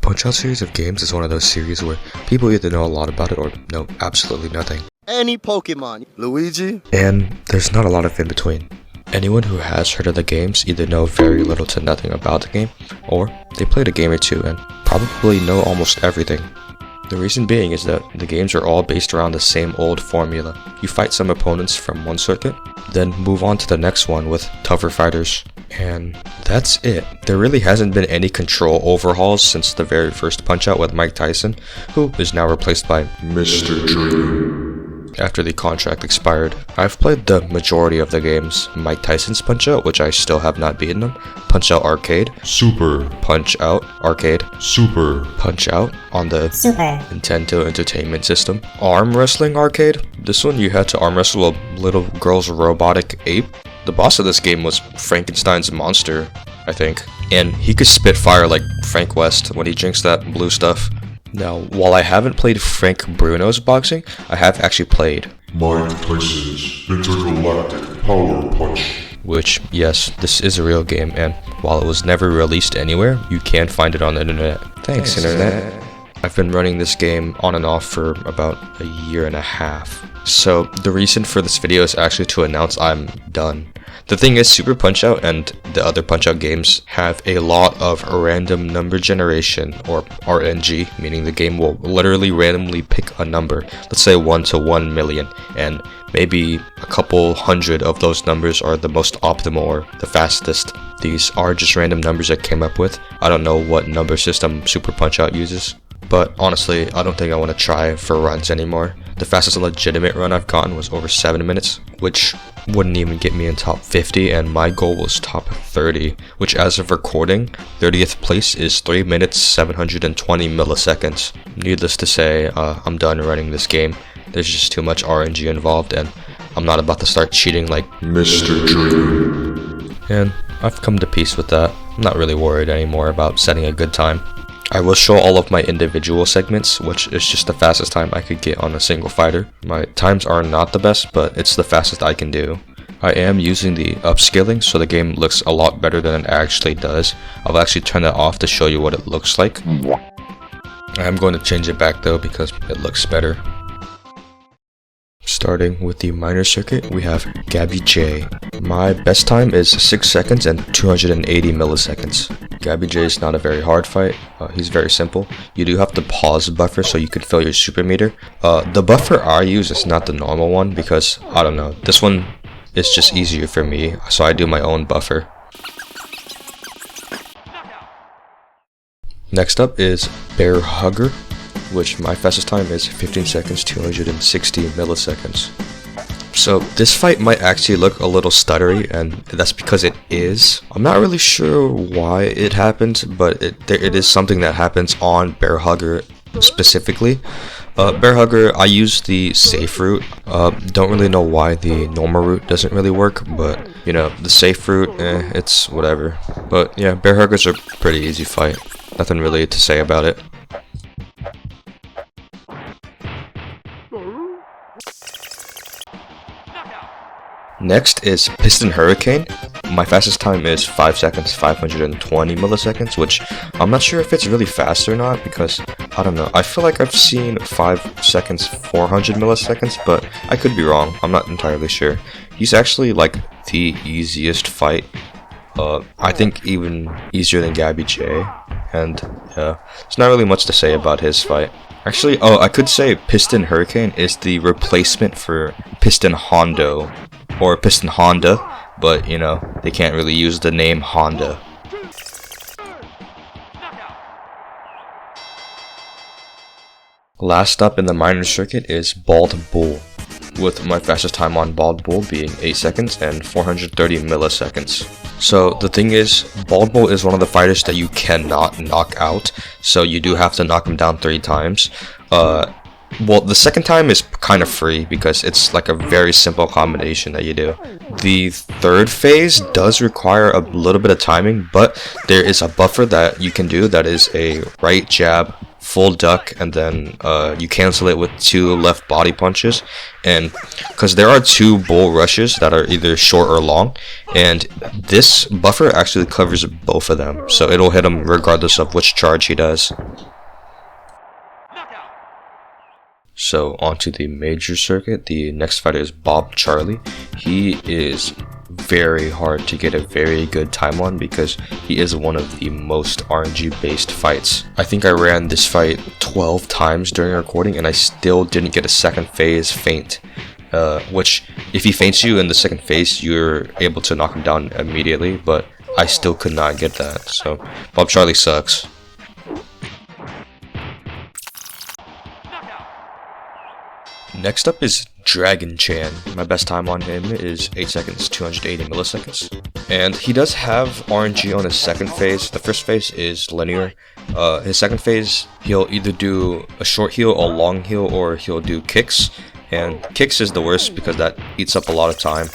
Punch-Out series of games is one of those series where people either know a lot about it or know absolutely nothing. Any Pokemon. Luigi. And there's not a lot of in between. Anyone who has heard of the games either know very little to nothing about the game, or they played a game or two and probably know almost everything. The reason being is that the games are all based around the same old formula. You fight some opponents from one circuit, then move on to the next one with tougher fighters, and that's it. There really hasn't been any control overhauls since the very first Punch-Out with Mike Tyson, who is now replaced by Mr. Dream after the contract expired. I've played the majority of the games. Mike Tyson's Punch-Out, which I still have not beaten them, Punch-Out Arcade, Super Punch-Out Arcade, Super Punch-Out on the Super Nintendo Entertainment System, Arm Wrestling Arcade. This one you had to arm wrestle a little girl's robotic ape. The boss of this game was Frankenstein's monster, I think, and he could spit fire like Frank West when he drinks that blue stuff. Now, while I haven't played Frank Bruno's boxing, I have actually played Mike Tyson's Intergalactic Power Punch. Which, yes, this is a real game, and while it was never released anywhere, you can find it on the internet. Thanks, internet. I've been running this game on and off for about a year and a half. So, the reason for this video is actually to announce I'm done. The thing is, Super Punch-Out and the other Punch-Out games have a lot of random number generation, or RNG, meaning the game will literally randomly pick a number, let's say 1 to 1 million, and maybe a couple hundred of those numbers are the most optimal or the fastest. These are just random numbers I came up with. I don't know what number system Super Punch-Out uses, but honestly, I don't think I want to try for runs anymore. The fastest legitimate run I've gotten was over 7 minutes, which wouldn't even get me in top 50, and my goal was top 30, which as of recording, 30th place is 3 minutes 720 milliseconds. Needless to say, I'm done running this game. There's just too much RNG involved, and I'm not about to start cheating like Mr. Dream. And I've come to peace with that. I'm not really worried anymore about setting a good time. I will show all of my individual segments, which is just the fastest time I could get on a single fighter. My times are not the best, but it's the fastest I can do. I am using the upscaling, so the game looks a lot better than it actually does. I'll actually turn that off to show you what it looks like. I'm going to change it back though because it looks better. Starting with the minor circuit, we have Gabby Jay. My best time is 6 seconds and 280 milliseconds. Gabby Jay is not a very hard fight. He's very simple. You do have to pause buffer so you can fill your super meter. The buffer I use is not the normal one because, I don't know, this one is just easier for me, so I do my own buffer. Next up is Bear Hugger, which my fastest time is 15 seconds 260 milliseconds. So this fight might actually look a little stuttery, and that's because it is. I'm not really sure why it happened, but it is something that happens on Bear Hugger specifically. Bear Hugger, I use the safe route. Don't really know why the normal route doesn't really work, but you know, the safe route, it's whatever. But yeah, Bear Hugger's a pretty easy fight. Nothing really to say about it. Next is Piston Hurricane. My fastest time is 5 seconds 520 milliseconds, which I'm not sure if it's really fast or not because, I don't know, I feel like I've seen 5 seconds 400 milliseconds, but I could be wrong. I'm not entirely sure. He's actually like the easiest fight. I think even easier than Gabby Jay, and yeah, there's not really much to say about his fight. Actually, I could say Piston Hurricane is the replacement for Piston Hondo, or Piston Honda, but you know, they can't really use the name Honda. Last up in the minor circuit is Bald Bull, with my fastest time on Bald Bull being 8 seconds and 430 milliseconds. So the thing is, Bald Bull is one of the fighters that you cannot knock out, so you do have to knock him down 3 times. Well, the second time is kind of free because it's like a very simple combination that you do. The third phase does require a little bit of timing, but there is a buffer that you can do that is a right jab, full duck, and then you cancel it with 2 left body punches. And because there are 2 bull rushes that are either short or long, and this buffer actually covers both of them, so it'll hit him regardless of which charge he does. So onto the major circuit. The next fighter is Bob Charlie. He is very hard to get a very good time on because he is one of the most RNG based fights. I think I ran this fight 12 times during recording and I still didn't get a second phase feint. Which if he feints you in the second phase, you're able to knock him down immediately, but I still could not get that. So Bob Charlie sucks. Next up is Dragon Chan. My best time on him is 8 seconds, 280 milliseconds. And he does have RNG on his second phase. The first phase is linear. His second phase, he'll either do a short heal, a long heal, or he'll do kicks. And kicks is the worst because that eats up a lot of time.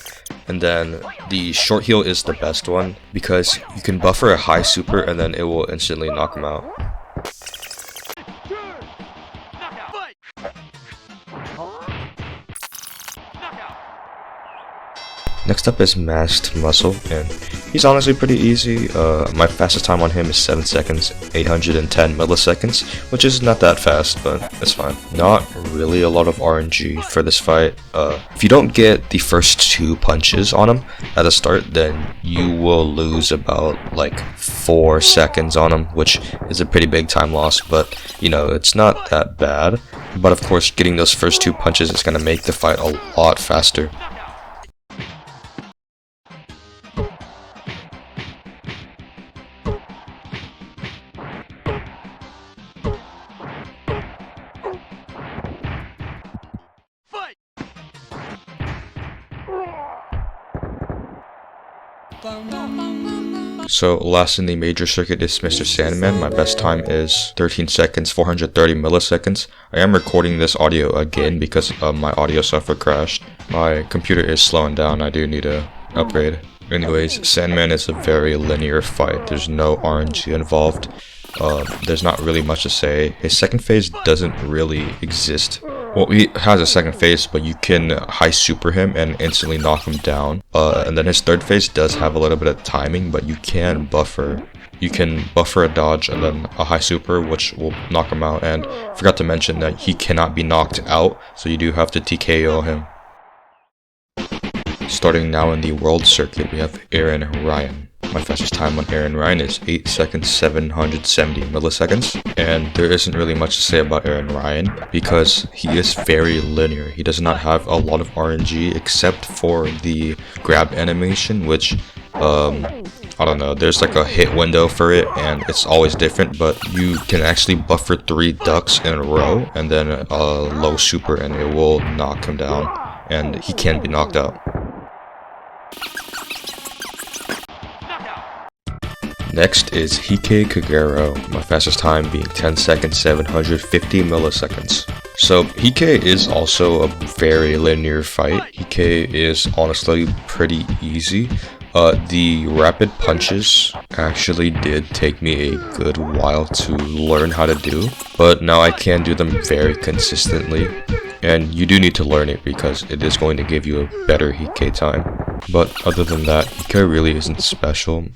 And then the short heal is the best one because you can buffer a high super and then it will instantly knock him out. Next up is Masked Muscle, and he's honestly pretty easy. My fastest time on him is 7 seconds, 810 milliseconds, which is not that fast, but it's fine. Not really a lot of RNG for this fight. If you don't get the first 2 punches on him at the start, then you will lose about like 4 seconds on him, which is a pretty big time loss, but you know, it's not that bad. But of course, getting those first 2 punches is going to make the fight a lot faster. So last in the major circuit is Mr. Sandman. My best time is 13 seconds, 430 milliseconds. I am recording this audio again because my audio software crashed. My computer is slowing down. I do need to upgrade. Anyways, Sandman is a very linear fight. There's no RNG involved. There's not really much to say. His second phase doesn't really exist. Well, he has a second phase, but you can high super him and instantly knock him down. And then his third phase does have a little bit of timing, but you can buffer. You can buffer a dodge and then a high super, which will knock him out. And I forgot to mention that he cannot be knocked out, so you do have to TKO him. Starting now in the world circuit, we have Aran Ryan. My fastest time on Aran Ryan is 8 seconds, 770 milliseconds. And there isn't really much to say about Aran Ryan because he is very linear. He does not have a lot of RNG except for the grab animation, which, I don't know, there's like a hit window for it and it's always different, but you can actually buffer 3 ducks in a row and then a low super and it will knock him down and he can be knocked out. Next is Heike Kagero, my fastest time being 10 seconds, 750 milliseconds. So Heike is also a very linear fight. Heike is honestly pretty easy. The rapid punches actually did take me a good while to learn how to do, but now I can do them very consistently. And you do need to learn it because it is going to give you a better Heike time. But other than that, Heike really isn't special,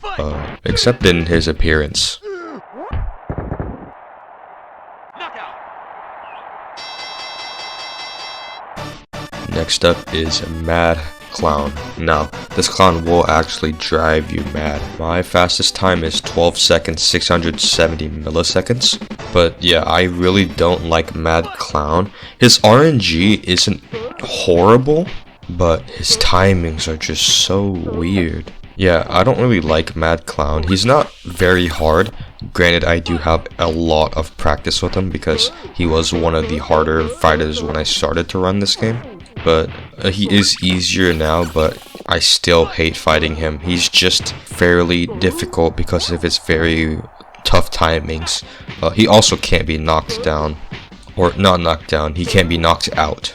except in his appearance. Next up is Mad Clown. Now, this clown will actually drive you mad. My fastest time is 12 seconds, 670 milliseconds. But yeah, I really don't like Mad Clown. His RNG isn't horrible, but his timings are just so weird. Yeah, I don't really like Mad Clown. He's not very hard. Granted, I do have a lot of practice with him because he was one of the harder fighters when I started to run this game. But he is easier now, but I still hate fighting him. He's just fairly difficult because of his very tough timings. He also can't be knocked down. Or not knocked down, he can't be knocked out.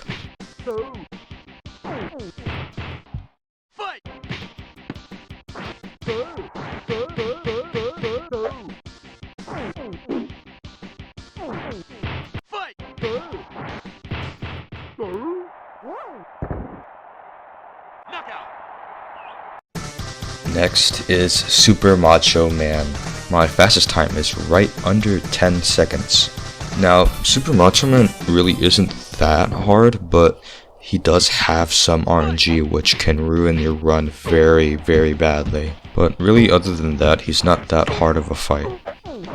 Next is Super Macho Man. My fastest time is right under 10 seconds. Now, Super Macho Man really isn't that hard, but he does have some RNG which can ruin your run very, very badly. But really, other than that, he's not that hard of a fight.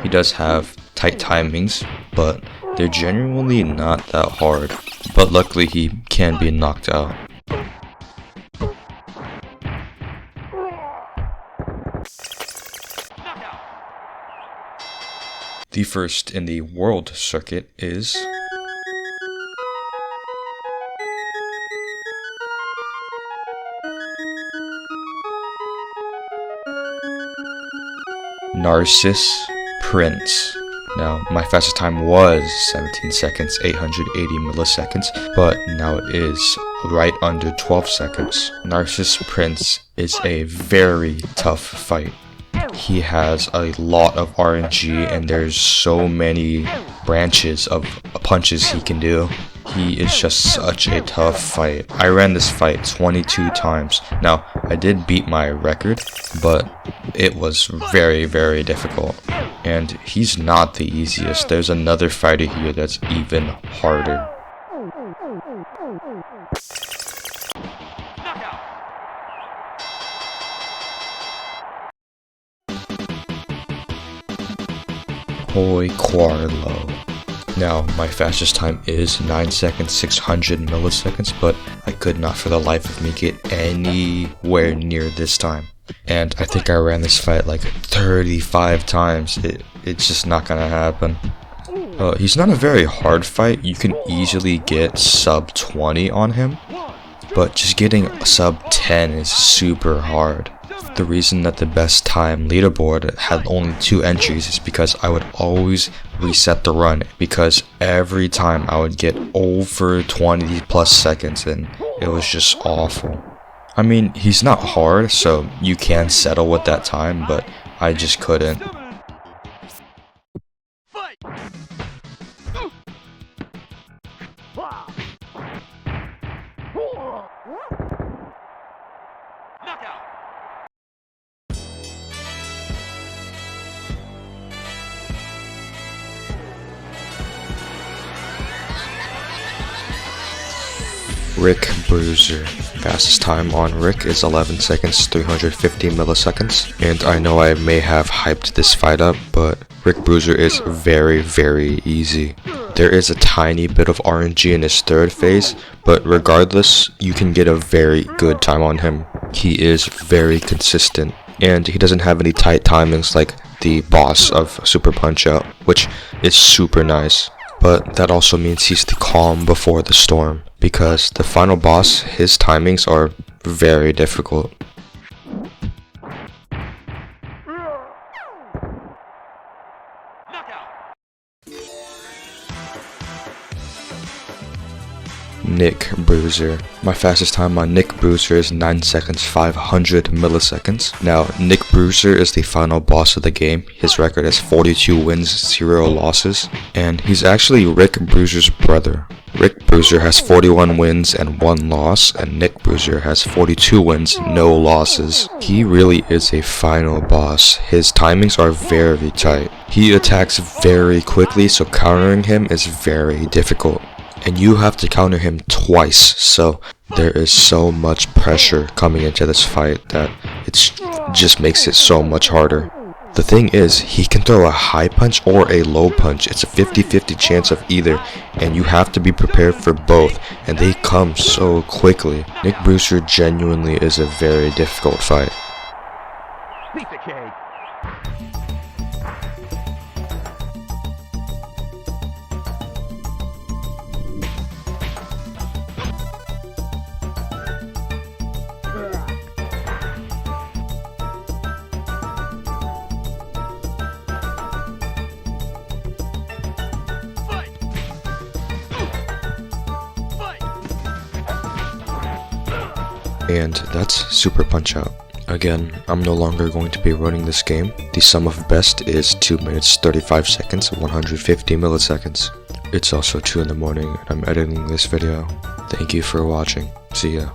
He does have tight timings, but they're genuinely not that hard. But luckily, he can be knocked out. The first in the world circuit is Narcis Prince. Now, my fastest time was 17 seconds, 880 milliseconds, but now it is right under 12 seconds. Narcis Prince is a very tough fight. He has a lot of RNG and there's so many branches of punches he can do. He is just such a tough fight. I ran this fight 22 times. Now, I did beat my record, but it was very, very difficult. And he's not the easiest. There's another fighter here that's even harder. Quarlow. Now, my fastest time is 9 seconds, 600 milliseconds, but I could not for the life of me get anywhere near this time. And I think I ran this fight like 35 times. It's just not gonna happen. He's not a very hard fight. You can easily get sub 20 on him, but just getting sub 10 is super hard. The reason that the best time leaderboard had only 2 entries is because I would always reset the run, because every time I would get over 20 plus seconds and it was just awful. I mean, he's not hard, so you can settle with that time, but I just couldn't. Bruiser. Fastest time on Rick is 11 seconds, 350 milliseconds. And I know I may have hyped this fight up, but Bruiser is very, very easy. There is a tiny bit of RNG in his third phase, but regardless, you can get a very good time on him. He is very consistent, and he doesn't have any tight timings like the boss of Super Punch-Out, which is super nice. But that also means he's the calm before the storm, because the final boss, his timings are very difficult. Bruiser. My fastest time on Bruiser is 9 seconds, 500 milliseconds. Now, Bruiser is the final boss of the game. His record is 42 wins, 0 losses, and he's actually Bruiser's brother. Bruiser has 41 wins and 1 loss, and Bruiser has 42 wins, no losses. He really is a final boss. His timings are very tight. He attacks very quickly, so countering him is very difficult. And you have to counter him twice, so there is so much pressure coming into this fight that it just makes it so much harder. The thing is, he can throw a high punch or a low punch. It's a 50-50 chance of either, and you have to be prepared for both, and they come so quickly. Bruiser genuinely is a very difficult fight. Pizza cake. And that's Super Punch-Out. Again, I'm no longer going to be running this game. The sum of best is 2 minutes 35 seconds 150 milliseconds. It's also 2 in the morning and I'm editing this video. Thank you for watching. See ya.